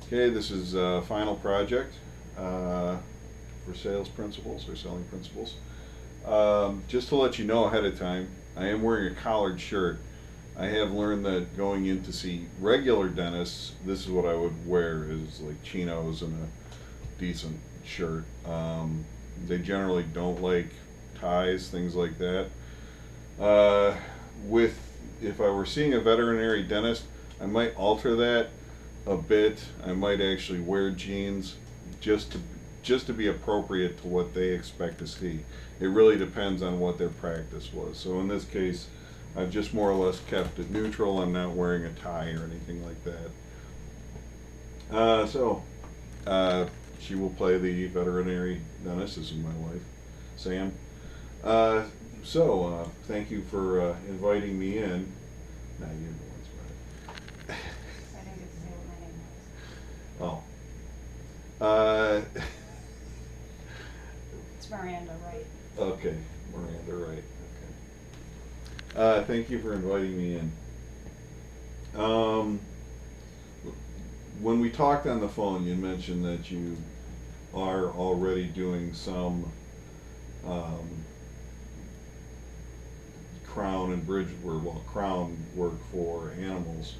Okay, this is a final project for sales principles or selling principles. Just to let you know ahead of time, I am wearing a collared shirt. I have learned that going in to see regular dentists, this is what I would wear, is like chinos and a decent shirt. They generally don't like ties, things like that. Uh, with If I were seeing a veterinary dentist, I might alter that a bit. I might actually wear jeans just to just to be appropriate to what they expect to see. It really depends on what their practice was. So in this case, I've just more or less kept it neutral. I'm not wearing a tie or anything like that. Uh, so uh, she will play the veterinary dentist. This is my wife, Sam. Uh, Thank you for inviting me in. Now you're the one's right. I didn't get to say what my name was. Oh. Uh, It's Miranda, right? okay, Miranda, right. Okay. Thank you for inviting me in. When we talked on the phone, you mentioned that you are already doing some um, crown and bridge work, well, crown work for animals,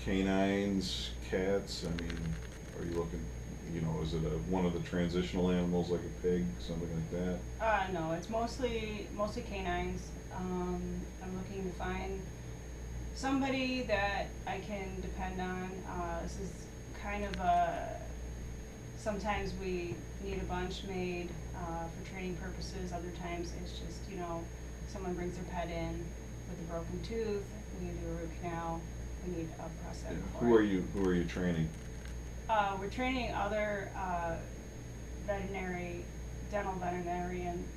canines, cats. I mean, are you looking? Is it one of the transitional animals like a pig, something like that? No, it's mostly canines. I'm looking to find somebody that I can depend on. This is kind of sometimes we need a bunch made for training purposes. Other times it's just, someone brings their pet in with a broken tooth. We need to do a root canal. We need a prosthetic for Who it. are you? Who are you training? We're training other dental veterinarians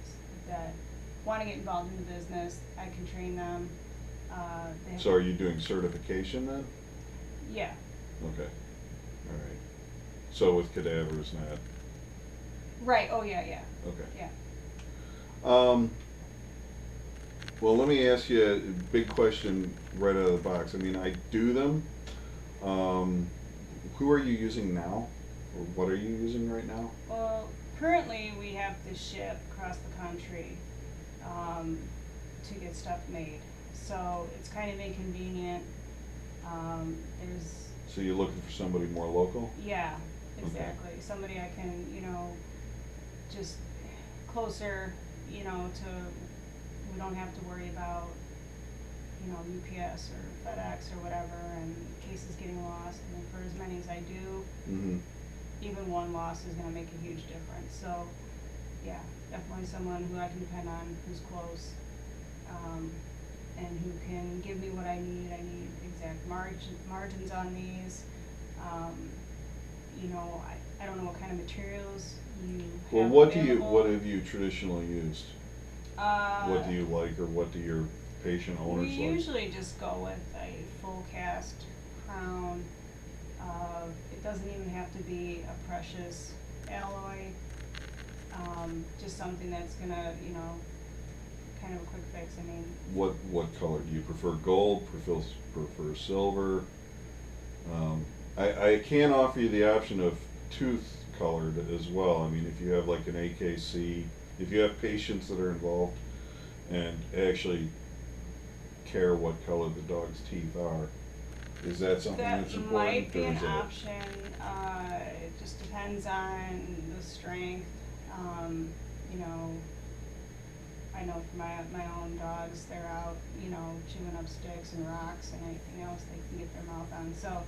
that want to get involved in the business. I can train them. So are you doing certification then? Yeah. Okay. All right. So with cadavers, not. Right. Oh yeah, yeah. Okay. Yeah. Well, let me ask you a big question right out of the box. I mean, I do them. Um, who are you using now? Or what are you using right now? Well, currently we have to ship across the country to get stuff made, so it's kind of inconvenient. There's So you're looking for somebody more local? Yeah, Okay. exactly. Somebody I can, just closer, to, we don't have to worry about, UPS or FedEx or whatever, and cases getting lost. And for as many as I do, Mm-hmm. even one loss is gonna make a huge difference. So, yeah, definitely someone who I can depend on, who's close, and who can give me what I need. I need exact margins on these. I don't know what kind of materials you Well, have what available. have you traditionally used? What do you like, or what do your patient owners We like? usually just go with a full cast crown. It doesn't even have to be a precious alloy. Just something that's gonna, kind of a quick fix. I mean, What color do you prefer? Gold? Prefer silver? I can offer you the option of tooth colored as well. I mean, if you have like an AKC, if you have patients that are involved and actually care what color the dog's teeth are, is that something that's that important? might be or an is that- option. It just depends on the strength. You know, I know for my own dogs, they're out, chewing up sticks and rocks and anything else they can get their mouth on. So,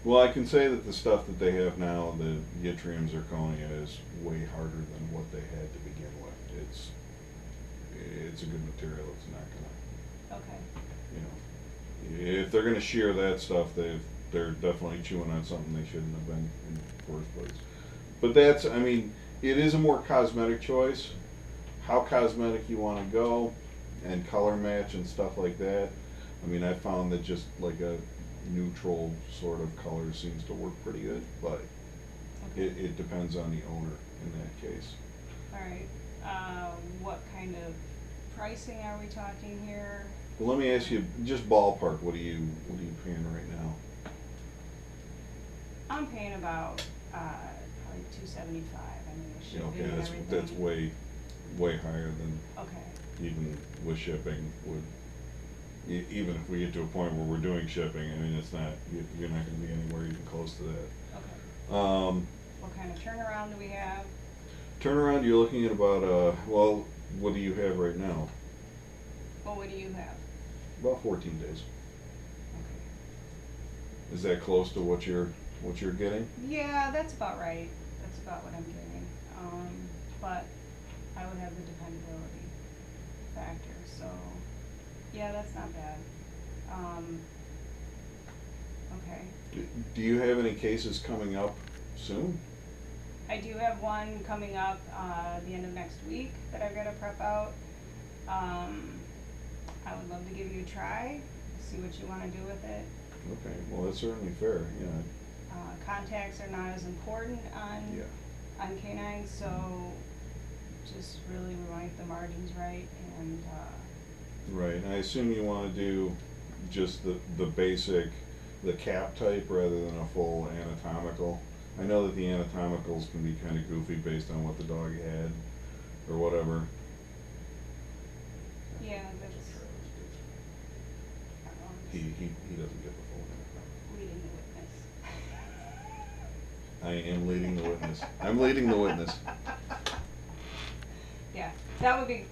Well, I can say that the stuff that they have now, the yttrium zirconia, is way harder than what they had to begin with. It's a good material. It's not gonna, okay. if they're gonna shear that stuff, they're definitely chewing on something they shouldn't have been in the first place. But I mean, it is a more cosmetic choice. How cosmetic you want to go, and color match and stuff like that. I mean, I found that just like a neutral sort of color seems to work pretty good, but Okay. it depends on the owner in that case. All right. What kind of pricing are we talking here? Well, let me ask you, just ballpark, what are you paying right now? I'm paying about, probably $275, I mean, the Yeah, shipping okay, and that's, everything. that's way higher than Okay, even with shipping would, even if we get to a point where we're doing shipping, I mean, it's not, you're not gonna be anywhere even close to that. okay. What kind of turnaround do we have? Turnaround, you're looking at about, well, what do you have right now? Well, what do you have? About 14 days. Okay. Is that close to what you're getting? Yeah, that's about right. That's about what I'm getting. But I would have the dependability factor, so, yeah, that's not bad. Okay. Do you have any cases coming up soon? I do have one coming up, the end of next week that I've gotta prep out. I would love to give you a try, see what you wanna do with it. Okay, well, that's certainly fair, yeah. Contacts are not as important Yeah. on canines, so just really we wanna get the margins right and, Right, and I assume you wanna do just the basic, the cap type rather than a full anatomical. I know that the anatomicals can be kinda goofy based on what the dog had, or whatever. yeah, that's, He doesn't get the full anatom. leading the witness. I am leading the witness. I'm leading the witness. Yeah, that would be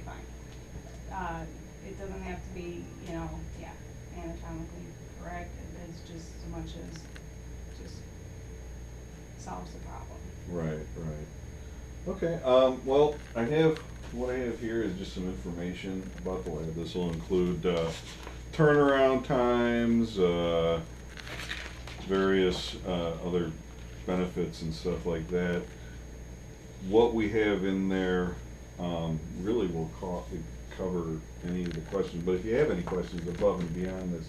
fine. It doesn't have to be, yeah, anatomically correct, it's just so much as just solves the problem. Right, right. Okay, well, what I have here is just some information about the lab. This will include, turnaround times, various, other benefits and stuff like that. What we have in there, really will cover any of the questions, but if you have any questions above and beyond this,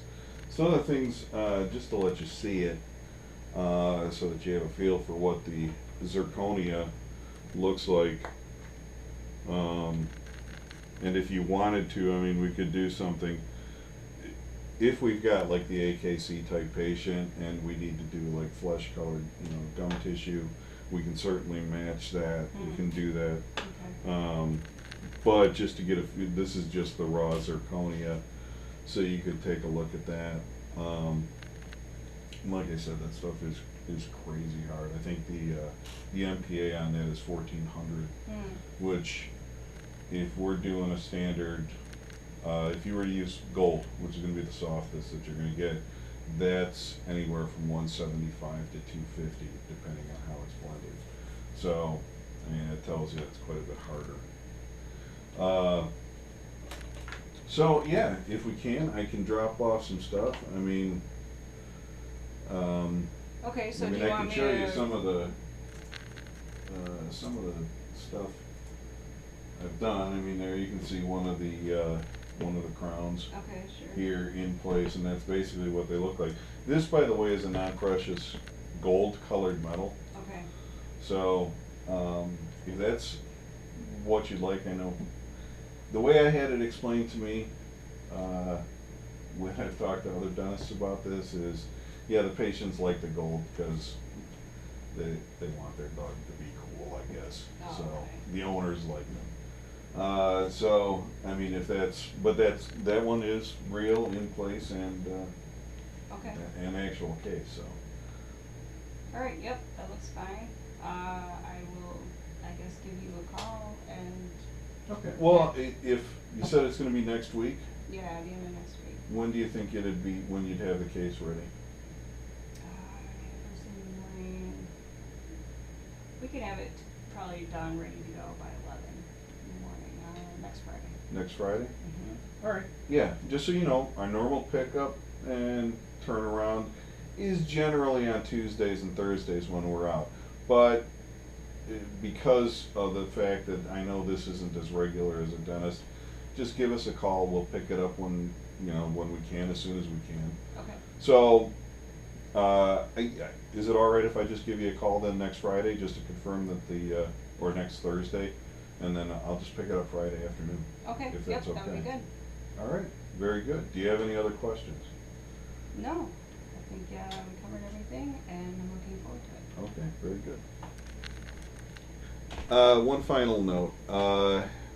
some of the things, just to let you see it, so that you have a feel for what the zirconia looks like. And if you wanted to, I mean, we could do something, if we've got like the AKC type patient and we need to do like flesh colored, gum tissue, we can certainly match that, we can do that. Okay. But just to get this is just the raw zirconia, so you could take a look at that. Like I said, that stuff is crazy hard. I think the MPA on that is 1400, which if we're doing a standard, if you were to use gold, which is going to be the softest that you're going to get, that's anywhere from 175 to 250, depending on how it's blended. So, I mean, it tells you it's quite a bit harder. So yeah, if we can, I can drop off some stuff. I mean, Okay, so I do mean, you I want can me show to? you some of the stuff I've done. I mean, there you can see one of the crowns Okay, sure. here in place, and that's basically what they look like. This, by the way, is a non-precious gold colored metal. Okay. So, if that's what you'd like, I know, the way I had it explained to me, when I've talked to other dentists about this is, yeah, the patients like the gold because they want their dog to be cool, I guess. Oh, So, okay. the owners like them. So, I mean, that one is real, in place, and, Okay. an actual case, so. All right, yep, that looks fine. I will, I guess, give you a call and, Okay, well, if, you said it's gonna be next week, yeah, the end of next week. when do you think when you'd have the case ready? First thing in the morning. We can have it probably done, ready to go by 11 in the morning, next Friday. Next Friday? Mm-hmm. All right. Yeah, just so you know, our normal pickup and turnaround is generally on Tuesdays and Thursdays when we're out. But because of the fact that I know this isn't as regular as a dentist, just give us a call. We'll pick it up when we can, as soon as we can. Okay. So, is it all right if I just give you a call then next Friday, just to confirm that or next Thursday, and then I'll just pick it up Friday afternoon? Okay, If yep, that's that would be okay. good. All right, very good. Do you have any other questions? No, I think, we covered everything, and I'm looking Okay, very good. One final note,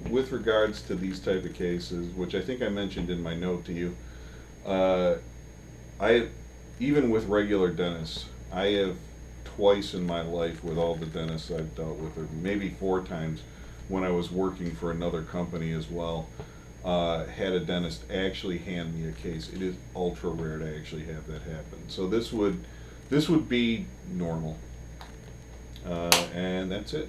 with regards to these type of cases, which I think I mentioned in my note to you, uh, I, even with regular dentists, I have twice in my life with all the dentists I've dealt with, or maybe 4 times when I was working for another company as well, had a dentist actually hand me a case. It is ultra rare to actually have that happen. So this would be normal. And that's it.